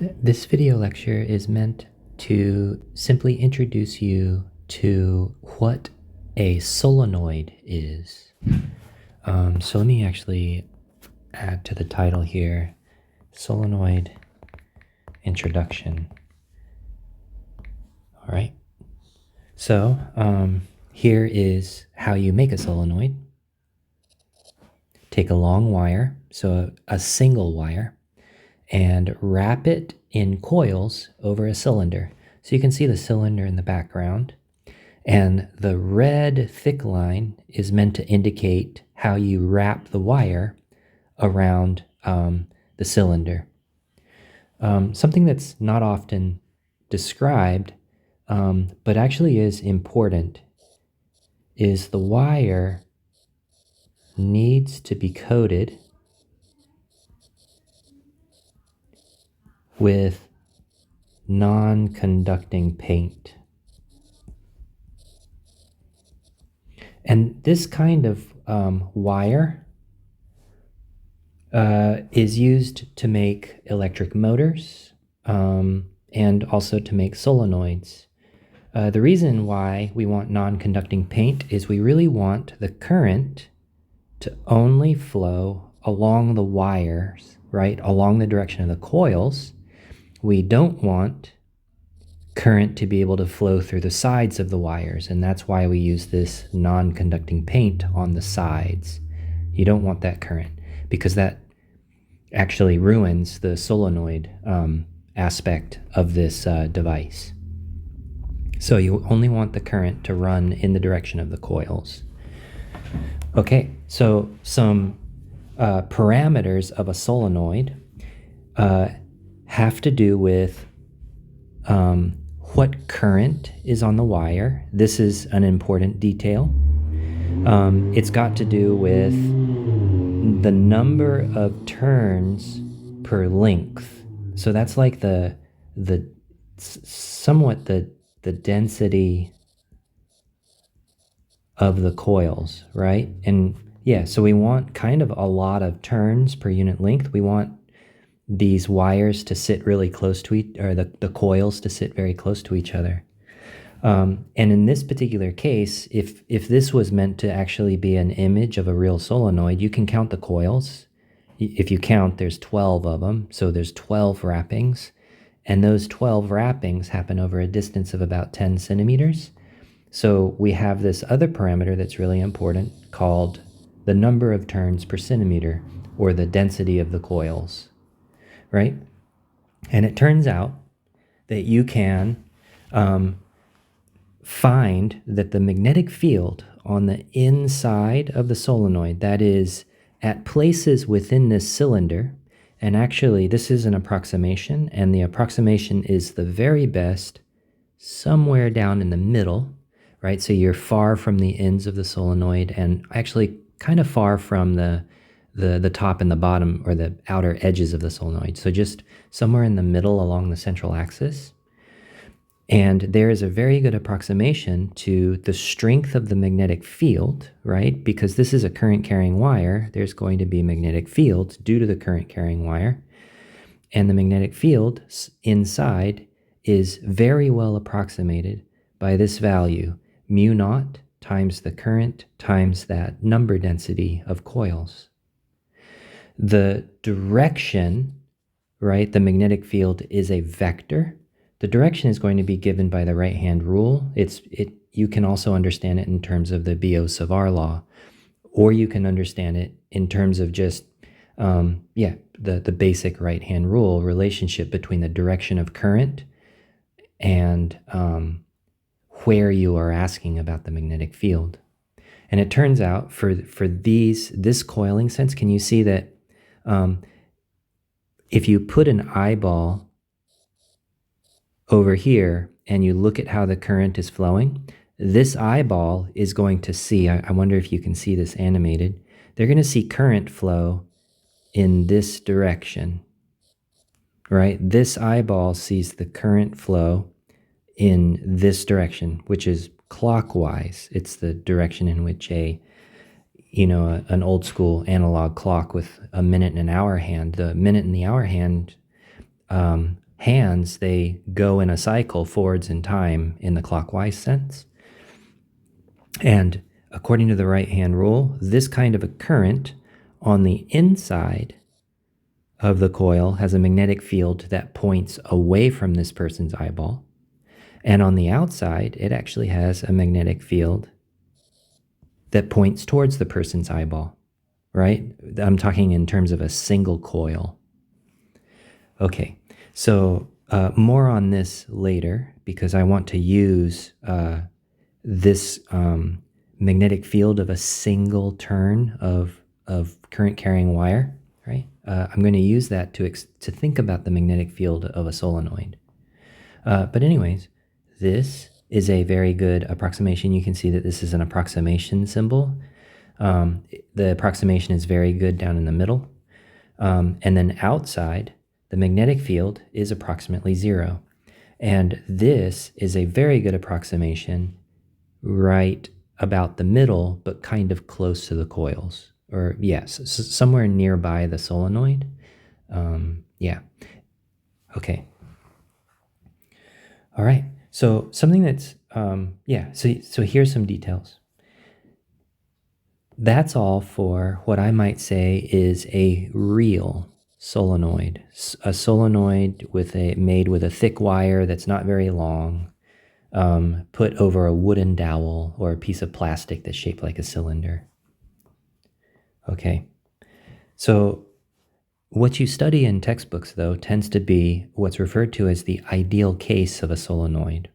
This video lecture is meant to simply introduce you to what a solenoid is. So let me actually add to the title here, Solenoid Introduction. All right. So here is how you make a solenoid. Take a long wire, so a single wire, and wrap it in coils over a cylinder. So you can see the cylinder in the background. And the red thick line is meant to indicate how you wrap the wire around the cylinder. Something that's not often described, but actually is important, is the wire needs to be coated with non-conducting paint. And this kind of wire is used to make electric motors and also to make solenoids. The reason why we want non-conducting paint is we really want the current to only flow along the wires, right, along the direction of the coils. We don't want current to be able to flow through the sides of the wires, and that's why we use this non-conducting paint on the sides. You don't want that current because that actually ruins the solenoid aspect of this device. So you only want the current to run in the direction of the coils. Okay, so some parameters of a solenoid have to do with what current is on the wire. This is an important detail. It's got to do with the number of turns per length. So that's like somewhat the density of the coils, right? And yeah, so we want kind of a lot of turns per unit length. We want these wires to sit really close to the coils to sit very close to each other. And in this particular case, if this was meant to actually be an image of a real solenoid, you can count the coils. If you count, there's 12 of them, so there's 12 wrappings, and those 12 wrappings happen over a distance of about 10 centimeters. So we have this other parameter that's really important called the number of turns per centimeter, or the density of the coils, right? And it turns out that you can find that the magnetic field on the inside of the solenoid, that is at places within this cylinder, and actually this is an approximation, and the approximation is the very best somewhere down in the middle, right? So you're far from the ends of the solenoid and actually kind of far from the top and the bottom, or the outer edges of the solenoid. So just somewhere in the middle along the central axis. And there is a very good approximation to the strength of the magnetic field, right? Because this is a current carrying wire, there's going to be magnetic fields due to the current carrying wire. And the magnetic field inside is very well approximated by this value, mu naught times the current times that number density of coils. The direction, right, the magnetic field is a vector. The direction is going to be given by the right-hand rule. You can also understand it in terms of the Biot-Savart law, or you can understand it in terms of just, the basic right-hand rule relationship between the direction of current and where you are asking about the magnetic field. And it turns out for this coiling sense, can you see that if you put an eyeball over here and you look at how the current is flowing, this eyeball is going to see, I wonder if you can see this animated, they're going to see current flow in this direction, right? This eyeball sees the current flow in this direction, which is clockwise. It's the direction in which an old school analog clock with a minute and an hour hand, the minute and the hour hand hands, they go in a cycle forwards in time in the clockwise sense. And according to the right-hand rule, this kind of a current on the inside of the coil has a magnetic field that points away from this person's eyeball. And on the outside, it actually has a magnetic field that points towards the person's eyeball, right? I'm talking in terms of a single coil. Okay, so more on this later because I want to use this magnetic field of a single turn of current carrying wire, right? I'm going to use that to think about the magnetic field of a solenoid. But anyways, this is a very good approximation. You can see that this is an approximation symbol. The approximation is very good down in the middle. And then outside, the magnetic field is approximately 0. And this is a very good approximation right about the middle, but kind of close to the coils. Or yes, somewhere nearby the solenoid. Yeah. Okay. All right. So something that's, so here's some details. That's all for what I might say is a real solenoid. A solenoid made with a thick wire that's not very long, put over a wooden dowel or a piece of plastic that's shaped like a cylinder. Okay. So what you study in textbooks, though, tends to be what's referred to as the ideal case of a solenoid.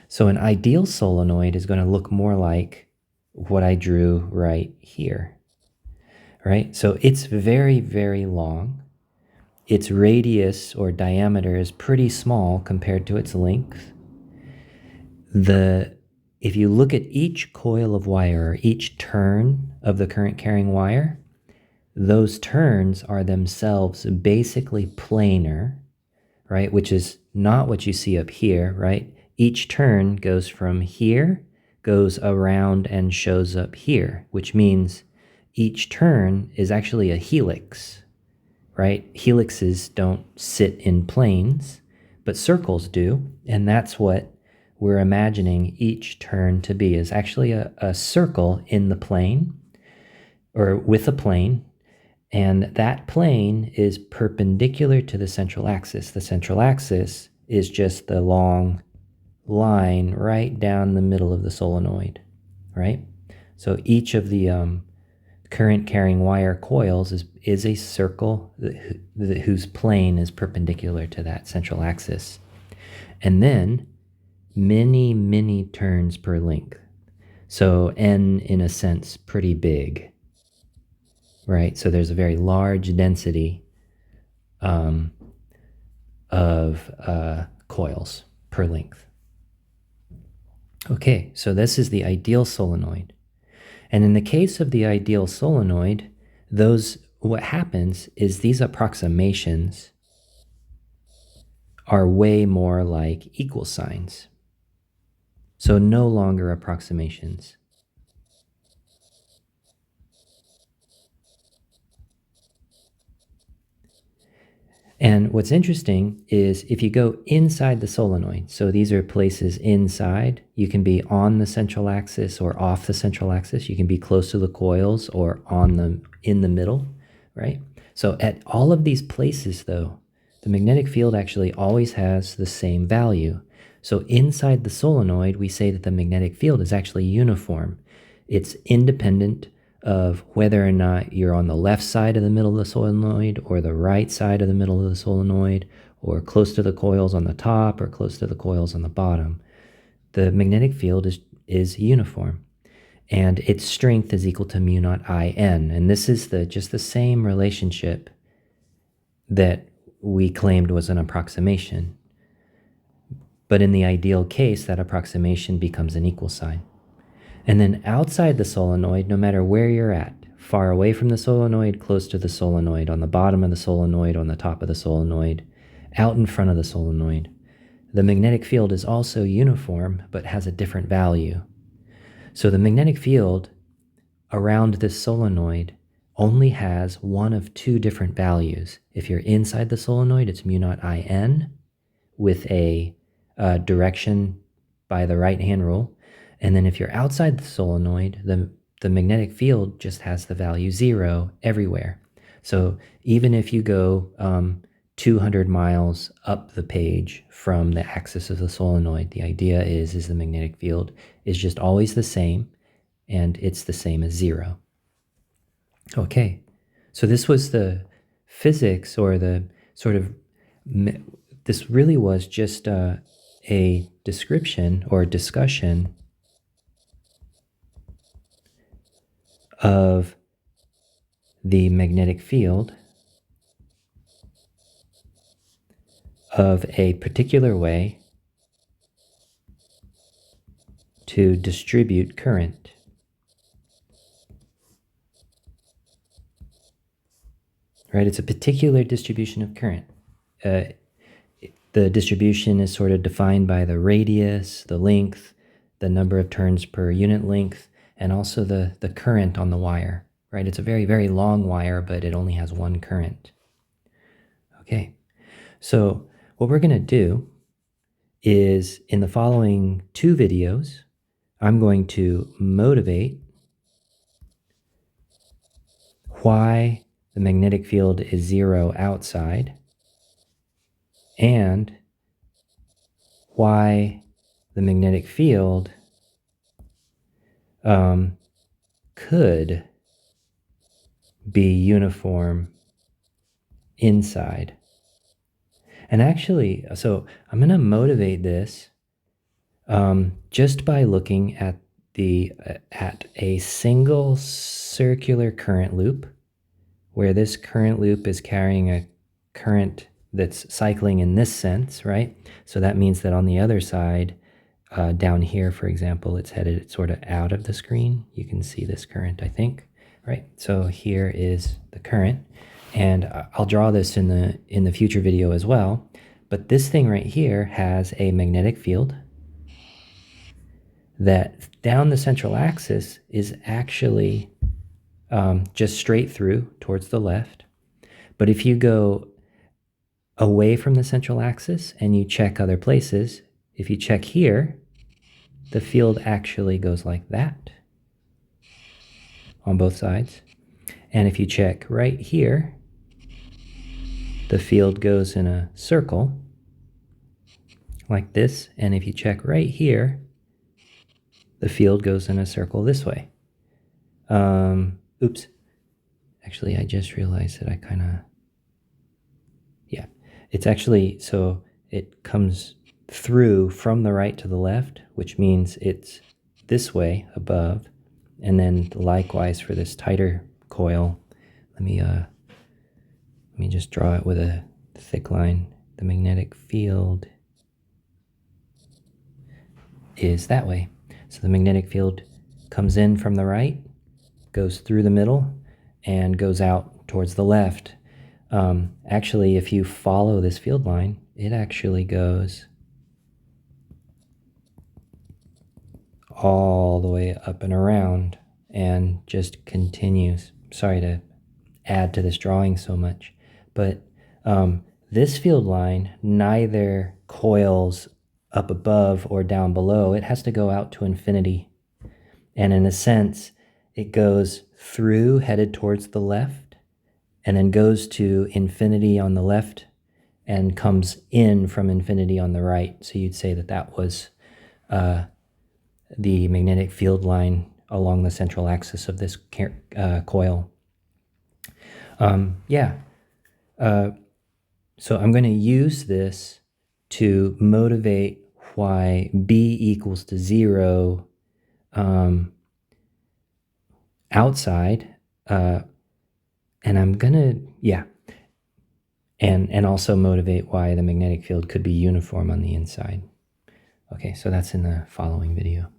So an ideal solenoid is going to look more like what I drew right here, right? So it's very, very long. Its radius or diameter is pretty small compared to its length. If you look at each coil of wire, or each turn of the current carrying wire, those turns are themselves basically planar, right? Which is not what you see up here, right? Each turn goes from here, goes around and shows up here, which means each turn is actually a helix, right? Helixes don't sit in planes, but circles do. And that's what we're imagining each turn to be, is actually a circle in the plane or with a plane. And that plane is perpendicular to the central axis. The central axis is just the long line right down the middle of the solenoid, right? So each of the current carrying wire coils is a circle whose plane is perpendicular to that central axis. And then many, many turns per length. So N, in a sense, pretty big, right? So there's a very large density of coils per length. Okay, so this is the ideal solenoid. And in the case of the ideal solenoid, what happens is these approximations are way more like equal signs. So no longer approximations. And what's interesting is if you go inside the solenoid, so these are places inside, you can be on the central axis or off the central axis. You can be close to the coils or in the middle, right? So at all of these places, though, the magnetic field actually always has the same value. So inside the solenoid, we say that the magnetic field is actually uniform. It's independent of whether or not you're on the left side of the middle of the solenoid or the right side of the middle of the solenoid or close to the coils on the top or close to the coils on the bottom. The magnetic field is uniform, and its strength is equal to mu naught In. And this is just the same relationship that we claimed was an approximation. But in the ideal case, that approximation becomes an equal sign. And then outside the solenoid, no matter where you're at, far away from the solenoid, close to the solenoid, on the bottom of the solenoid, on the top of the solenoid, out in front of the solenoid, the magnetic field is also uniform, but has a different value. So the magnetic field around this solenoid only has one of two different values. If you're inside the solenoid, it's mu naught In. with a direction by the right-hand rule. And then if you're outside the solenoid, the magnetic field just has the value 0 everywhere. So even if you go 200 miles up the page from the axis of the solenoid, the idea is the magnetic field is just always the same, and it's the same as 0. Okay, so this was the physics, or the sort of, this really was just a description or discussion of the magnetic field of a particular way to distribute current. Right? It's a particular distribution of current. The distribution is sort of defined by the radius, the length, the number of turns per unit length, and also the current on the wire. Right? It's a very, very long wire, but it only has one current. Okay, so what we're going to do is, in the following 2 videos, I'm going to motivate why the magnetic field is 0 outside, and why the magnetic field could be uniform inside. And actually, so I'm going to motivate this just by looking at a single circular current loop, where this current loop is carrying a current that's cycling in this sense, right? So that means that on the other side, down here, for example, it's headed sort of out of the screen. You can see this current, I think, right? So here is the current, and I'll draw this in the future video as well. But this thing right here has a magnetic field that down the central axis is actually just straight through towards the left. But if you go away from the central axis and you check other places, if you check here, the field actually goes like that on both sides. And if you check right here, the field goes in a circle like this. And if you check right here, the field goes in a circle this way. Oops. Actually, I just realized that I kind of, yeah. It's actually, so it comes through from the right to the left, which means it's this way above. And then likewise for this tighter coil, let me just draw it with a thick line. The magnetic field is that way. So the magnetic field comes in from the right, goes through the middle, and goes out towards the left. Actually, if you follow this field line, it actually goes all the way up and around and just continues. Sorry to add to this drawing so much, but this field line neither coils up above or down below. It has to go out to infinity. And in a sense, it goes through, headed towards the left, and then goes to infinity on the left and comes in from infinity on the right. So you'd say that that was the magnetic field line along the central axis of this coil. So I'm going to use this to motivate why B equals to 0 outside, and I'm going to, and also motivate why the magnetic field could be uniform on the inside. Okay, so that's in the following video.